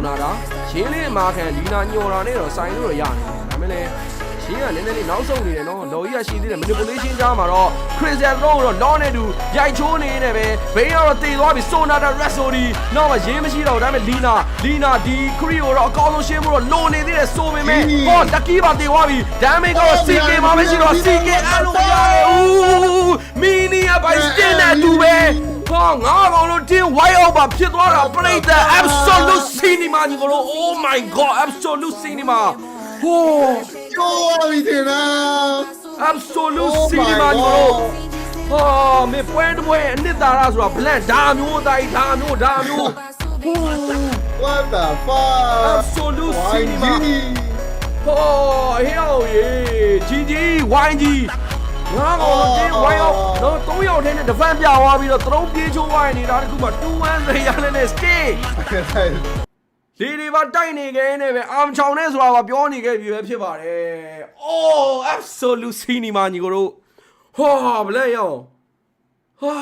Sonata ရှင်းလေးမာခံလီနာညော်တာနဲ့တော့ဆိုင်လို့ရတယ်ဒါပေမဲ့လည်းရှင်းကနည်းနည်းလေးနောက်ဆုံးနေတယ်နော်လော်ကြီးကရှိသေးတယ် manipulation ကြားမှာတော့ Crystal Throw တော့ law နဲ့တူရိုက်ချိုးနေတယ်ပဲဘေးကတော့တည်သွားပြီ Sonata Rhapsody နောက်မှရေးမရှိတော့ဒါပေမဲ့လီနာဒီ Cree ကိုတော့အကောင်းဆုံးရှင်းဖို့တော့လိုနေသေးတယ်ဆိုပေမဲ့ဟော lucky ပါတည်သွားပြီ damage ကတော့ CK မှာမရှိတော့ CK အဲ့လိုရတယ်ဦးမီနီယာပိုင်စတင်တဲ့သူပဲဟောငါကောင်လို့တင်း white out ပါဖြစ်သွားတာပြိတ္တ absolute cinema ညီကိုလို့ oh my god absolute cinema ဟိုကျော်ပြီတင်လား absolute cinema ညီကိုလို့ဟောမေပွဲတစ်ပွဲအနှစ်သာရဆိုတာ blank ဒါမျိုးတိုင်းဒါမျိုးဟို what the fuck absolute cinema ဟောဟေးအောင်ရေ GG YG ငါကောင်လို့တင်း white out တော့3ယောက်ထဲနဲ့တဖန်ပြသွားပြီးတော့သလုံးပြေးချိုးသွားနေတာတခုမှ2-1ရေရနဲ့ stay ဒီဒီပါတိုက်နေခဲ့နေပဲအာမချောင်နဲ့ဆိုတာကပြောနေခဲ့ပြီပဲဖြစ်ပါတယ် oh absolute cinema ညီကိုတို့ဟောဘလဲရောဟာ